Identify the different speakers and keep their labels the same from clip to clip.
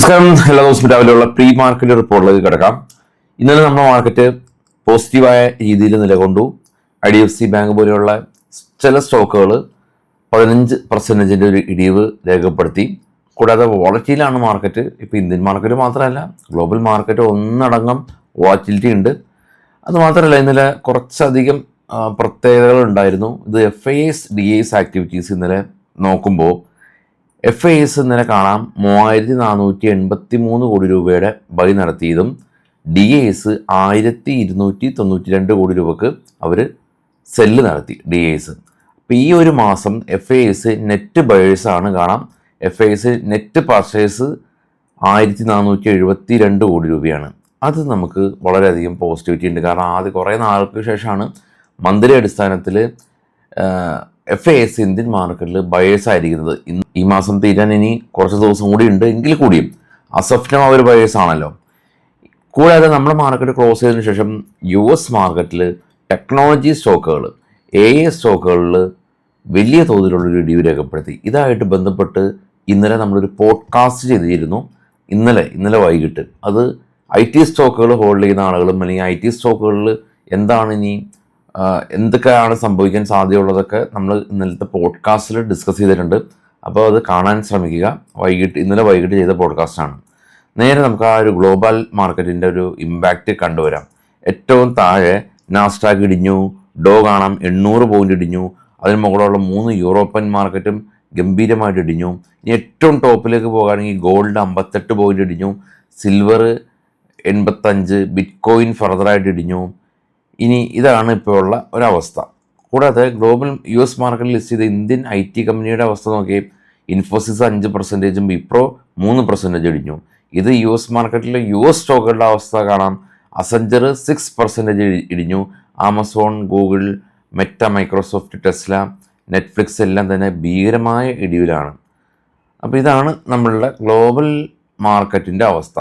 Speaker 1: നമസ്കാരം. എല്ലാ ദിവസവും രാവിലെയുള്ള പ്രീ മാർക്കറ്റ് റിപ്പോർട്ടിലേക്ക് കിടക്കാം. ഇന്നലെ നമ്മുടെ മാർക്കറ്റ് പോസിറ്റീവായ രീതിയിൽ നിലകൊണ്ടു. IDFC ബാങ്ക് പോലെയുള്ള ചില സ്റ്റോക്കുകൾ 15% ഒരു ഇടിവ് രേഖപ്പെടുത്തി. കൂടാതെ വോളറ്റിലാണ് മാർക്കറ്റ്. ഇപ്പോൾ ഇന്ത്യൻ മാർക്കറ്റ് മാത്രമല്ല, ഗ്ലോബൽ മാർക്കറ്റ് ഒന്നടങ്കം വോളറ്റിലിറ്റി ഉണ്ട്. അതുമാത്രമല്ല, ഇന്നലെ കുറച്ചധികം പ്രത്യേകതകൾ ഉണ്ടായിരുന്നു. ഇത് FIS DIS ആക്ടിവിറ്റീസ് ഇന്നലെ നോക്കുമ്പോൾ FIS ഇന്നലെ കാണാം 3483 കോടി രൂപയുടെ ബൈ നടത്തിയതും DIS 1292 കോടി രൂപക്ക് അവർ സെല്ല് നടത്തി DIS. അപ്പോൾ ഈ ഒരു മാസം FIS നെറ്റ് ബയേഴ്സാണ് കാണാം. FIS നെറ്റ് പർച്ചേസ് 1472 കോടി രൂപയാണ്. അത് നമുക്ക് വളരെയധികം പോസിറ്റിവിറ്റി ഉണ്ട്. കാരണം ആദ്യം കുറേ നാൾക്ക് ശേഷമാണ് മന്ത്ലി അടിസ്ഥാനത്തിൽ FIS ഇന്ത്യൻ മാർക്കറ്റിൽ ബയേഴ്സ് ആയിരിക്കുന്നത്. ഈ മാസം തീരാൻ ഇനി കുറച്ച് ദിവസം കൂടി ഉണ്ട്. എങ്കിൽ കൂടിയും അസഫ്നോ അവർ ബയേഴ്സ് ആണല്ലോ. കൂടാതെ നമ്മുടെ മാർക്കറ്റ് ക്ലോസ് ചെയ്തതിനു ശേഷം US മാർക്കറ്റിൽ ടെക്നോളജി സ്റ്റോക്കുകൾ, AI സ്റ്റോക്കുകളിൽ വലിയ തോതിലുള്ളൊരു ഇടിവ് രേഖപ്പെടുത്തി. ഇതായിട്ട് ബന്ധപ്പെട്ട് ഇന്നലെ നമ്മളൊരു പോഡ്കാസ്റ്റ് ചെയ്തിരുന്നു. ഇന്നലെ വൈകിട്ട് അത് IT സ്റ്റോക്കുകൾ ഹോൾഡ് ചെയ്യുന്ന ആളുകളും അല്ലെങ്കിൽ IT സ്റ്റോക്കുകളിൽ എന്താണ് ഇനി എന്തൊക്കെയാണ് സംഭവിക്കാൻ സാധ്യതയുള്ളതൊക്കെ നമ്മൾ ഇന്നലത്തെ പോഡ്കാസ്റ്റിൽ ഡിസ്കസ് ചെയ്തിട്ടുണ്ട്. അപ്പോൾ അത് കാണാൻ ശ്രമിക്കുക. ഇന്നലെ വൈകിട്ട് ചെയ്ത പോഡ്കാസ്റ്റാണ്. നേരെ നമുക്ക് ആ ഒരു ഗ്ലോബൽ മാർക്കറ്റിൻ്റെ ഒരു ഇമ്പാക്റ്റ് കണ്ടുവരാം. ഏറ്റവും താഴെ നാസ്ഡാക്ക് ഇടിഞ്ഞു, ഡോ കാണാം 800 പോയിന്റ് ഇടിഞ്ഞു. അതിന് മുകളിലുള്ള 3 യൂറോപ്യൻ മാർക്കറ്റും ഗംഭീരമായിട്ട് ഇടിഞ്ഞു. ഇനി ഏറ്റവും ടോപ്പിലേക്ക് പോകുകയാണെങ്കിൽ ഗോൾഡ് 58 പോയിന്റ് ഇടിഞ്ഞു, സിൽവർ 85, ബിറ്റ്കോയിൻ ഫർദറായിട്ട് ഇടിഞ്ഞു. ഇനി ഇതാണ് ഇപ്പോൾ ഉള്ള ഒരവസ്ഥ. കൂടാതെ ഗ്ലോബൽ US മാർക്കറ്റിൽ ലിസ്റ്റ് ചെയ്ത ഇന്ത്യൻ IT കമ്പനിയുടെ അവസ്ഥ നോക്കി. ഇൻഫോസിസ് 5%, വിപ്രോ 3% ഇടിഞ്ഞു. ഇത് US മാർക്കറ്റിലെ US സ്റ്റോക്കുകളുടെ അവസ്ഥ കാണാം. അസഞ്ചർ 6% ഇടിഞ്ഞു. Amazon, Google, Meta, Microsoft, Tesla, Netflix എല്ലാം തന്നെ ഭീകരമായ ഇടിവിലാണ്. അപ്പോൾ ഇതാണ് നമ്മളുടെ ഗ്ലോബൽ മാർക്കറ്റിൻ്റെ അവസ്ഥ.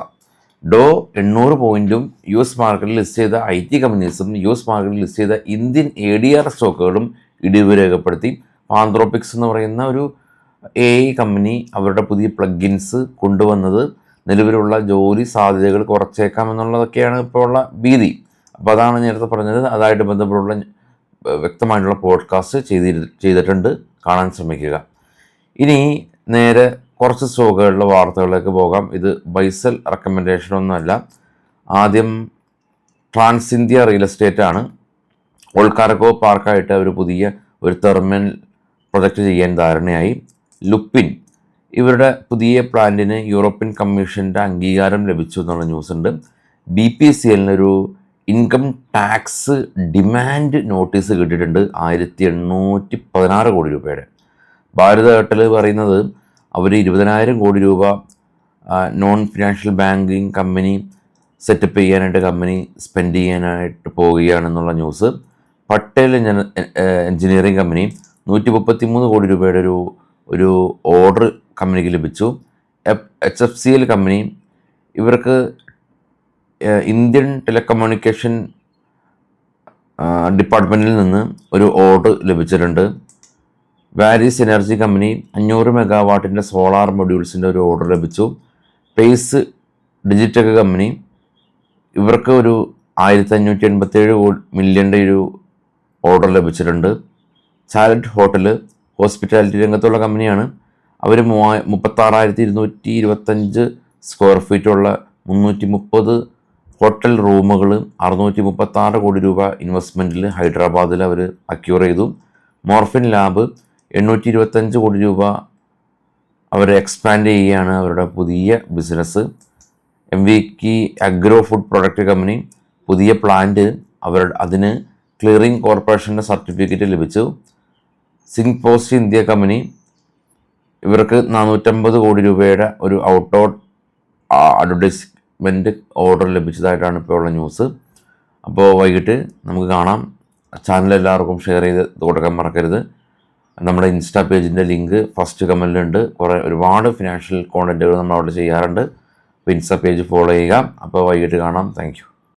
Speaker 1: ഡോ 800 പോയിന്റും US മാർക്കറ്റിൽ ലിസ്റ്റ് ചെയ്ത IT കമ്പനീസും US മാർക്കറ്റിൽ ലിസ്റ്റ് ചെയ്ത ഇന്ത്യൻ ADR സ്റ്റോക്കുകളും ഇടിവ് രേഖപ്പെടുത്തി. ആന്ത്രോപിക്സ് എന്ന് പറയുന്ന ഒരു AI കമ്പനി അവരുടെ പുതിയ പ്ലഗിൻസ് കൊണ്ടുവന്നത് നിലവിലുള്ള ജോലി സാധ്യതകൾ കുറച്ചേക്കാമെന്നുള്ളതൊക്കെയാണ് ഇപ്പോൾ ഉള്ള ഭീതി. അപ്പോൾ അതാണ് നേരത്തെ പറഞ്ഞത്. അതായിട്ട് ബന്ധപ്പെട്ടുള്ള വ്യക്തമായിട്ടുള്ള പോഡ്കാസ്റ്റ് ചെയ്തിട്ടുണ്ട്. കാണാൻ ശ്രമിക്കുക. ഇനി നേരെ കുറച്ച് സ്റ്റോക്കുകളുടെ വാർത്തകളിലേക്ക് പോകാം. ഇത് ബൈസൽ റെക്കമെൻഡേഷനൊന്നുമല്ല. ആദ്യം ട്രാൻസ് ഇന്ത്യ റിയൽ എസ്റ്റേറ്റ് ആണ്. ഓൾക്കാർഗോ പാർക്കായിട്ട് അവർ പുതിയ ഒരു ടെർമിനൽ പ്രൊജക്റ്റ് ചെയ്യാൻ ധാരണയായി. ലുപ്പിൻ ഇവരുടെ പുതിയ പ്ലാന്റിന് യൂറോപ്യൻ കമ്മീഷൻ്റെ അംഗീകാരം ലഭിച്ചു എന്നുള്ള ന്യൂസ് ഉണ്ട്. BPCLനൊരു ഇൻകം ടാക്സ് ഡിമാൻഡ് നോട്ടീസ് കിട്ടിയിട്ടുണ്ട് 1816 കോടി രൂപയുടെ. ഭാരത് എയർടെൽ പറയുന്നത് അവർ 20,000 കോടി രൂപ non financial banking company setup ചെയ്യാനായിട്ട് കമ്പനി സ്പെൻഡ് ചെയ്യാനായിട്ട് പോവുകയാണെന്നുള്ള ന്യൂസ്. പട്ടേൽ എഞ്ചിനീയറിംഗ് കമ്പനി 133 കോടി രൂപയുടെ ഒരു ഓർഡർ കമ്പനിക്ക് ലഭിച്ചു. HFCL കമ്പനി ഇവർക്ക് ഇന്ത്യൻ ടെലികമ്മ്യൂണിക്കേഷൻ ഡിപ്പാർട്ട്മെൻറ്റിൽ നിന്ന് ഒരു ഓർഡർ ലഭിച്ചിട്ടുണ്ട്. വാരിസ് എനർജി കമ്പനി 500 മെഗാവാട്ടിൻ്റെ സോളാർ മൊഡ്യൂൾസിൻ്റെ ഒരു ഓർഡർ ലഭിച്ചു. പേസ് ഡിജിറ്റെക് കമ്പനി ഇവർക്ക് ഒരു 1587 മില്യൻ്റെ ഒരു ഓർഡർ ലഭിച്ചിട്ടുണ്ട്. ചാലറ്റ് ഹോട്ടൽ ഹോസ്പിറ്റാലിറ്റി രംഗത്തുള്ള കമ്പനിയാണ്. അവർ 36,225 സ്ക്വയർ ഫീറ്റുള്ള 330 ഹോട്ടൽ റൂമുകൾ 636 കോടി രൂപ ഇൻവെസ്റ്റ്മെൻറ്റിൽ ഹൈദരാബാദിൽ അവർ അക്യൂർ ചെയ്തു. മോർഫിൻ ലാബ് 825 കോടി രൂപ അവർ എക്സ്പാൻഡ് ചെയ്യുകയാണ് അവരുടെ പുതിയ business. MVK agro food product company പുതിയ പ്ലാന്റ് അതിന് ക്ലിയറിംഗ് കോർപ്പറേഷൻ്റെ സർട്ടിഫിക്കറ്റ് ലഭിച്ചു. സിങ്ക് പോസ്റ്റ് ഇന്ത്യ കമ്പനി ഇവർക്ക് 450 കോടി രൂപയുടെ ഒരു ഔട്ട്ഡോർ അഡ്വർടൈസ്മെൻറ്റ് ഓർഡർ ലഭിച്ചതായിട്ടാണ് ഇപ്പോൾ ഉള്ള ന്യൂസ്. അപ്പോൾ വൈകിട്ട് നമുക്ക് കാണാം. ചാനൽ എല്ലാവർക്കും ഷെയർ ചെയ്ത് കൊടുക്കാൻ മറക്കരുത്. നമ്മുടെ ഇൻസ്റ്റാ പേജിൻ്റെ ലിങ്ക് ഫസ്റ്റ് കമൻറ്റിലുണ്ട്. ഒരുപാട് ഫിനാൻഷ്യൽ കോണ്ടൻറ്റുകൾ നമ്മൾ അവിടെ ചെയ്യാറുണ്ട്. അപ്പോൾ ഇൻസ്റ്റാ പേജ് ഫോളോ ചെയ്യുക. അപ്പോൾ വൈകിട്ട് കാണാം. Thank you.